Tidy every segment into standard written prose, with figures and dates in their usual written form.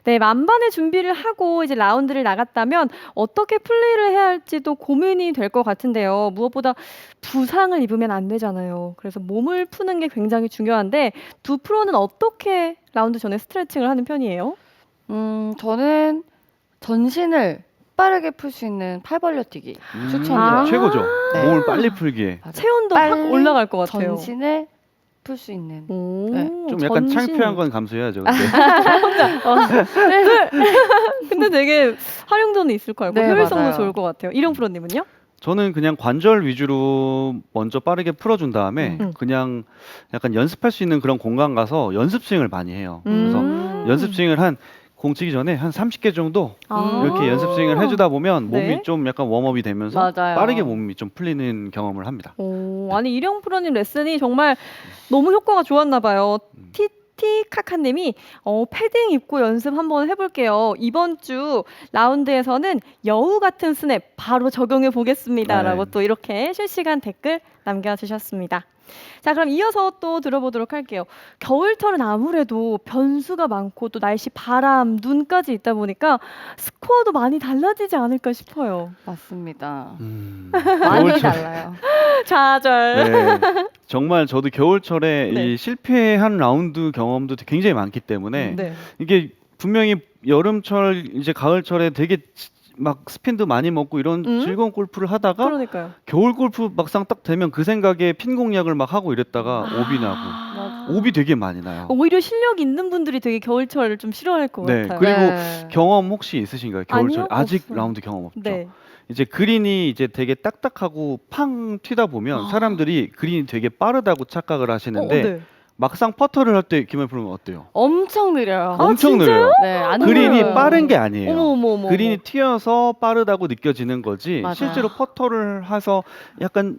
네, 만반의 준비를 하고 이제 라운드를 나갔다면 어떻게 플레이를 해야 할지도 고민이 될 것 같은데요. 무엇보다 부상을 입으면 안 되잖아요. 그래서 몸을 푸는 게 굉장히 중요한데 두 프로는 어떻게 라운드 전에 스트레칭을 하는 편이에요? 저는 전신을 빠르게 풀 수 있는 팔 벌려 뛰기 아. 추천드려요. 최고죠. 네. 몸을 빨리 풀기에. 맞아요. 체온도 확 빨리 올라갈 것 같아요. 전신을 풀 수 있는. 오, 네. 좀 약간 전신. 창피한 건 감수해야죠. 근데. 근데 되게 활용도는 있을 것 같고 네, 효율성도 맞아요. 좋을 것 같아요. 이령 프로님은요? 저는 그냥 관절 위주로 먼저 빠르게 풀어준 다음에 그냥 약간 연습할 수 있는 그런 공간 가서 연습 스윙을 많이 해요. 그래서 연습 스윙을 공 치기 전에 한 30개 정도 아. 이렇게 연습 스윙을 해주다 보면 몸이 네. 좀 약간 웜업이 되면서 맞아요. 빠르게 몸이 좀 풀리는 경험을 합니다. 오, 아니 이령 프로님 레슨이 정말 너무 효과가 좋았나 봐요. 티티카카님이 패딩 입고 연습 한번 해볼게요. 이번 주 라운드에서는 여우 같은 스냅 바로 적용해 보겠습니다라고 네. 또 이렇게 실시간 댓글 남겨주셨습니다. 자, 그럼 이어서 또 들어보도록 할게요. 겨울철은 아무래도 변수가 많고 또 날씨, 바람, 눈까지 있다 보니까 스코어도 많이 달라지지 않을까 싶어요. 맞습니다. 겨울철. 많이 달라요. 좌절. 네. 정말 저도 겨울철에 네. 이 실패한 라운드 경험도 굉장히 많기 때문에 네. 이게 분명히 여름철 이제 가을철에 되게 막 스핀도 많이 먹고 이런 즐거운 골프를 하다가 그러니까요. 겨울 골프 막상 딱 되면 그 생각에 핀 공략을 막 하고 이랬다가 오비 나고 아. 오비 되게 많이 나요. 오히려 실력 있는 분들이 되게 겨울철을 좀 싫어할 것 네, 같아요. 그리고 네. 경험 혹시 있으신가요? 겨울철 아니요, 아직 없어요. 라운드 경험 없죠. 네. 이제 그린이 이제 되게 딱딱하고 팡 튀다 보면 사람들이 그린이 되게 빠르다고 착각을 하시는데 네. 막상 퍼터를 할 때 김현 프로는 어때요? 엄청 느려요. 엄청 진짜요? 느려요. 네, 안 그린이 느려요. 빠른 게 아니에요. 어머. 그린이 튀어서 빠르다고 느껴지는 거지 맞아요. 실제로 퍼터를 해서 약간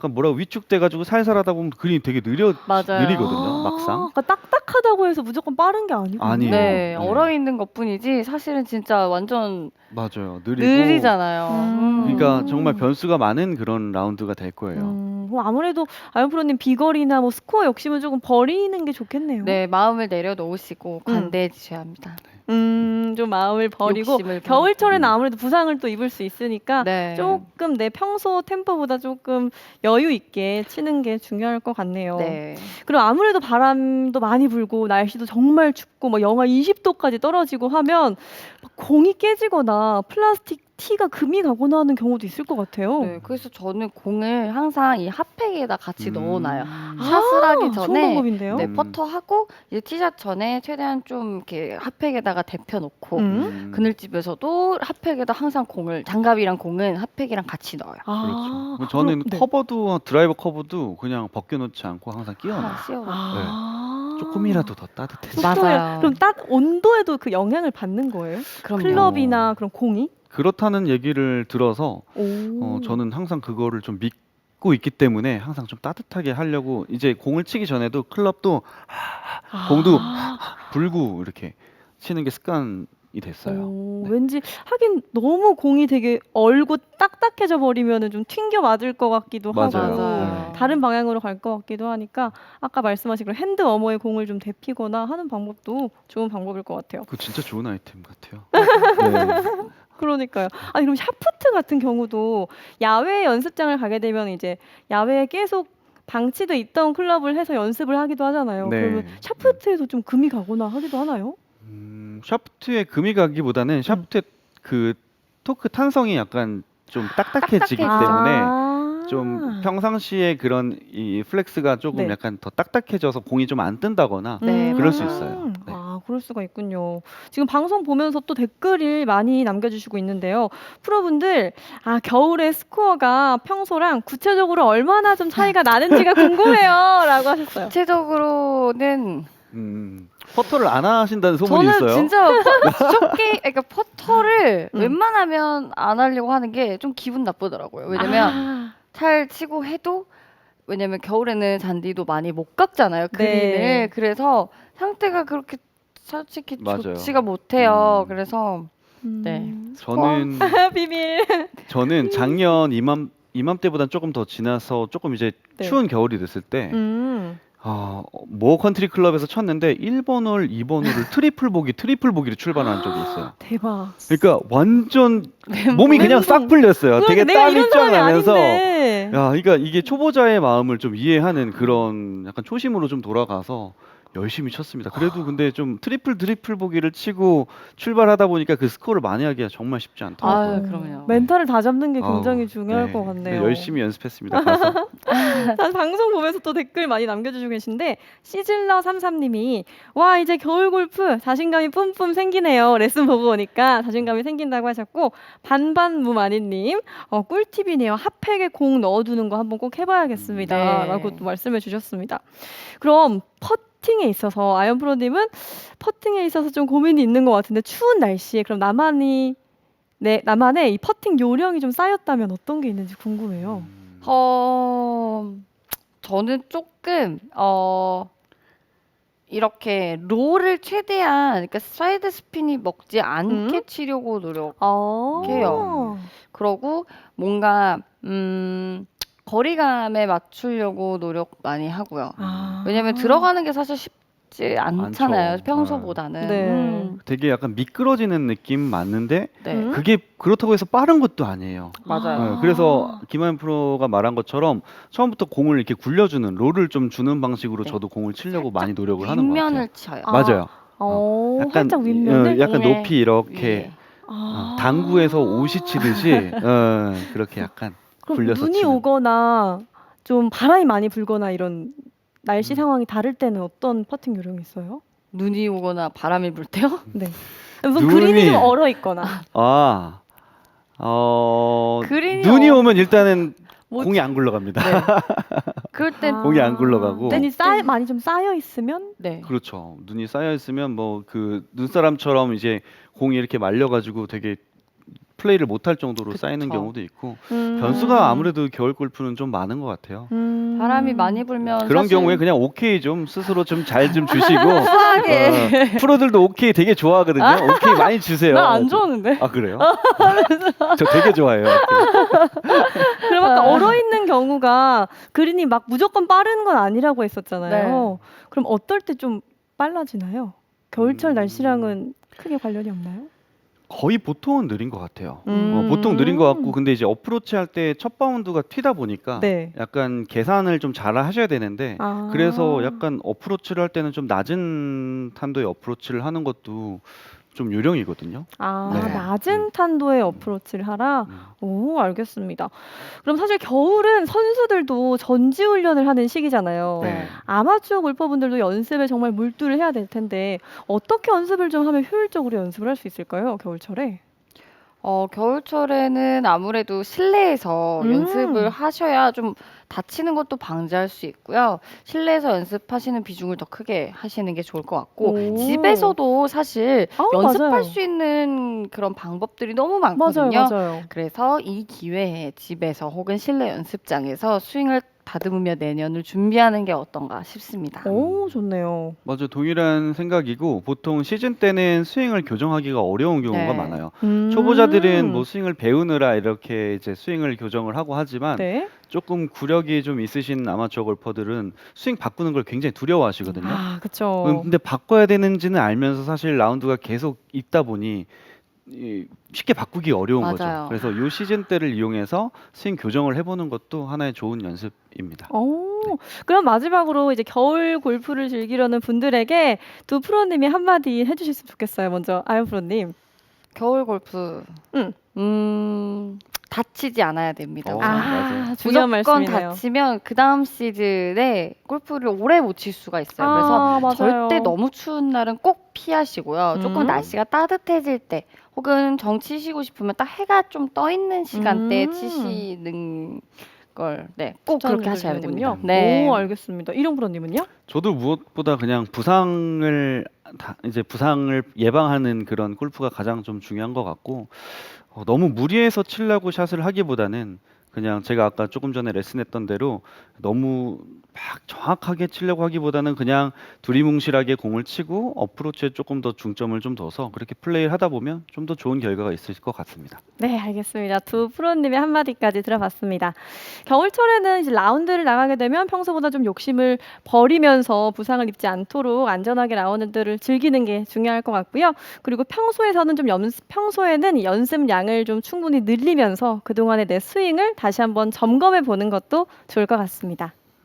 뭐라고 위축돼 가지고 살살 하다 보면 그린이 되게 맞아요. 느리거든요. 막상. 그러니까 딱딱하다고 해서 무조건 빠른 게 아니군요. 아니에요. 네, 네. 얼어 있는 것뿐이지 사실은 진짜 완전 맞아요. 느리잖아요. 그러니까 정말 변수가 많은 그런 라운드가 될 거예요. 그럼 아무래도 아연 프로님 비거리나 뭐 스코어 욕심은 조금 버리는 게 좋겠네요. 네, 마음을 내려놓으시고 관대해 주셔야 합니다. 좀 마음을 버리고 욕심을 겨울철에는 아무래도 부상을 또 입을 수 있으니까 네. 조금 내 평소 템포보다 조금 여유 있게 치는 게 중요할 것 같네요. 네. 그리고 아무래도 바람도 많이 불고 날씨도 정말 춥고 막 영하 20도까지 떨어지고 하면 막 공이 깨지거나 플라스틱 티가 금이 가거나 하는 경우도 있을 것 같아요. 네, 그래서 저는 공을 항상 이 핫팩에다 같이 넣어놔요. 아, 샷을 하기 좋은 전에 방법인데요. 네, 퍼터하고 이제 티샷 전에 최대한 좀 이렇게 핫팩에다가 데펴놓고 그늘집에서도 핫팩에다 항상 장갑이랑 공은 핫팩이랑 같이 넣어요. 그렇죠. 저는 네. 커버도 드라이버 커버도 그냥 벗겨놓지 않고 항상 끼워놔요. 하나 씌워놓고. 네. 조금이라도 더 따뜻해지. 맞아요. 그럼 온도에도 그 영향을 받는 거예요? 그럼요. 클럽이나 그런 공이? 그렇다는 얘기를 들어서 오. 저는 항상 그거를 좀 믿고 있기 때문에 항상 좀 따뜻하게 하려고 이제 공을 치기 전에도 클럽도 공도 불고 이렇게 치는 게 습관이 됐어요. 네. 왠지 하긴 너무 공이 되게 얼고 딱딱해져 버리면은 좀 튕겨 맞을 것 같기도 맞아요. 하고 맞아요. 다른 방향으로 갈 것 같기도 하니까 아까 말씀하신 그런 핸드 워머에 공을 좀 데피거나 하는 방법도 좋은 방법일 것 같아요. 그거 진짜 좋은 아이템 같아요. 네. 그러니까요. 아니 그럼 샤프트 같은 경우도 야외 연습장을 가게 되면 이제 야외에 계속 방치돼 있던 클럽을 해서 연습을 하기도 하잖아요. 네. 그러면 샤프트에도 좀 금이 가거나 하기도 하나요? 샤프트에 금이 가기보다는 샤프트의 그 토크 탄성이 약간 좀 딱딱해지기 때문에 좀 평상시에 그런 이 플렉스가 조금 네. 약간 더 딱딱해져서 공이 좀 안 뜬다거나 네, 그럴 수 맞아요. 있어요. 네. 그럴 수가 있군요. 지금 방송 보면서 또 댓글을 많이 남겨주시고 있는데요. 프로분들, 겨울에 스코어가 평소랑 구체적으로 얼마나 좀 차이가 나는지가 궁금해요. 라고 하셨어요. 구체적으로는 퍼터를 안 하신다는 소문이 저는 있어요. 진짜 그러니까 퍼터를 웬만하면 안 하려고 하는 게 좀 기분 나쁘더라고요. 왜냐면 잘 치고 해도 왜냐면 겨울에는 잔디도 많이 못 깎잖아요. 그린을. 네. 그래서 상태가 그렇게 솔직히 맞아요. 좋지가 못해요. 그래서 네. 저는 비밀. 저는 작년 이맘때보다 조금 더 지나서 조금 이제 네. 추운 겨울이 됐을 때 모 컨트리 클럽에서 쳤는데 1번 홀, 2번 홀을 트리플 보기로 출발한 적이 있어요. 대박. 그러니까 완전 몸이 그냥 싹 풀렸어요. 되게 내가 땀이 이런 쫙 사람이 나면서 아닌데. 야, 그러니까 이게 초보자의 마음을 좀 이해하는 그런 약간 초심으로 좀 돌아가서 열심히 쳤습니다. 그래도 근데 좀 트리플 보기를 치고 출발하다 보니까 그 스코어를 만회하기가 정말 쉽지 않더라고요. 아유, 그럼요. 멘탈을 다잡는 게 아우, 굉장히 중요할 네. 것 근데 같네요. 열심히 연습했습니다. 가서. 자, 방송 보면서 또 댓글 많이 남겨주시고 계신데 시즐러33님이 와 이제 겨울 골프 자신감이 뿜뿜 생기네요. 레슨 보고 오니까 자신감이 생긴다고 하셨고 반반무마니님 꿀팁이네요. 핫팩에 공 넣어두는 거 한번 꼭 해봐야겠습니다. 네. 라고 또 말씀해 주셨습니다. 그럼 퍼팅에 있어서 아연 프로님은 퍼팅에 있어서 좀 고민이 있는 것 같은데 추운 날씨에 그럼 나만의 이 퍼팅 요령이 좀 쌓였다면 어떤 게 있는지 궁금해요. 저는 조금 이렇게 롤을 최대한 그러니까 사이드 스핀이 먹지 않게 치려고 노력해요. 그러고 뭔가 거리감에 맞추려고 노력 많이 하고요. 왜냐면 들어가는 게 사실 쉽지 않잖아요. 많죠. 평소보다는. 네. 되게 약간 미끄러지는 느낌 맞는데 네. 그게 그렇다고 해서 빠른 것도 아니에요. 맞아요. 네, 그래서 김하연 프로가 말한 것처럼 처음부터 공을 이렇게 굴려주는 롤을 좀 주는 방식으로 네. 저도 공을 치려고 많이 노력을 하는 것 같아요. 윗면을 쳐요. 맞아요. 약간 살짝 윗면을? 약간 공에 높이 이렇게 위에. 당구에서 옷이 치듯이 그렇게 약간 그럼 굴려서 눈이 치는. 오거나 좀 바람이 많이 불거나 이런 날씨 상황이 다를 때는 어떤 퍼팅 요령이 있어요? 눈이 오거나 바람이 불 때요? 네. 무슨 그린이 좀 얼어 있거나. 그린이 눈이 오면 일단은 못 공이 안 굴러갑니다. 네. 그럴 땐 공이 안 굴러가고. 눈이 많이 좀 쌓여 있으면 네. 그렇죠. 눈이 쌓여 있으면 뭐 그 눈사람처럼 이제 공이 이렇게 말려가지고 되게 플레이를 못할 정도로 그쵸. 쌓이는 경우도 있고 변수가 아무래도 겨울 골프는 좀 많은 것 같아요. 바람이 많이 불면 그런 사실 경우에 그냥 오케이 좀 스스로 좀 잘 좀 주시고 수하게. 프로들도 오케이 되게 좋아하거든요. 오케이 많이 주세요. 나 안 좋아하는데. 아 그래요? 저 되게 좋아해요. 오케이. 그럼 아까 얼어 있는 경우가 그린이 막 무조건 빠른 건 아니라고 했었잖아요. 그럼 어떨 때 좀 빨라지나요? 겨울철 날씨랑은 크게 관련이 없나요? 거의 보통은 느린 것 같아요. 보통 느린 것 같고 근데 이제 어프로치 할 때 첫 바운드가 튀다 보니까 네. 약간 계산을 좀 잘 하셔야 되는데 그래서 약간 어프로치를 할 때는 좀 낮은 탄도의 어프로치를 하는 것도 좀 요령이거든요. 네. 낮은 탄도의 어프로치를 하라? 오, 알겠습니다. 그럼 사실 겨울은 선수들도 전지훈련을 하는 시기잖아요. 네. 아마추어 골퍼분들도 연습에 정말 몰두를 해야 될 텐데 어떻게 연습을 좀 하면 효율적으로 연습을 할 수 있을까요? 겨울철에? 겨울철에는 아무래도 실내에서 연습을 하셔야 좀 다치는 것도 방지할 수 있고요. 실내에서 연습하시는 비중을 더 크게 하시는 게 좋을 것 같고 집에서도 사실 연습할 맞아요. 수 있는 그런 방법들이 너무 많거든요. 맞아요. 그래서 이 기회에 집에서 혹은 실내 연습장에서 스윙을 다듬으며 내년을 준비하는 게 어떤가 싶습니다. 오, 좋네요. 맞아, 동일한 생각이고 보통 시즌 때는 스윙을 교정하기가 어려운 경우가 네. 많아요. 초보자들은 뭐 스윙을 배우느라 이렇게 이제 스윙을 교정을 하고 하지만 네. 조금 구력이 좀 있으신 아마추어 골퍼들은 스윙 바꾸는 걸 굉장히 두려워하시거든요. 그쵸. 근데 바꿔야 되는지는 알면서 사실 라운드가 계속 있다 보니 쉽게 바꾸기 어려운 거죠. 맞아요. 그래서 이 시즌 때를 이용해서 스윙 교정을 해보는 것도 하나의 좋은 연습입니다. 그럼 마지막으로 이제 겨울 골프를 즐기려는 분들에게 두 프로님이 한마디 해주셨으면 좋겠어요. 먼저 아연 프로님. 겨울 골프. 다치지 않아야 됩니다. 맞아요. 중요한 무조건 말씀이네요. 다치면 그 다음 시즌에 골프를 오래 못 칠 수가 있어요. 그래서 맞아요. 절대 너무 추운 날은 꼭 피하시고요. 조금 음. 날씨가 따뜻해질 때 혹은 정 치시고 싶으면 딱 해가 좀 떠 있는 시간대에 치시는 걸 꼭 그렇게 하셔야 됩니다. 네. 오, 알겠습니다. 이용 프로님은요? 저도 무엇보다 그냥 부상을 예방하는 그런 골프가 가장 좀 중요한 것 같고 너무 무리해서 치려고 샷을 하기보다는 그냥 제가 아까 조금 전에 레슨했던 대로 너무 막 정확하게 치려고 하기보다는 그냥 두리뭉실하게 공을 치고 어프로치에 조금 더 중점을 좀 둬서 그렇게 플레이를 하다 보면 좀 더 좋은 결과가 있을 것 같습니다. 네, 알겠습니다. 두 프로님의 한마디까지 들어봤습니다. 겨울철에는 이제 라운드를 나가게 되면 평소보다 좀 욕심을 버리면서 부상을 입지 않도록 안전하게 라운드를 즐기는 게 중요할 것 같고요. 그리고 평소에는 연습량을 좀 충분히 늘리면서 그동안의 내 스윙을 다시 한번 점검해 보는 것도 좋을 것 같습니다.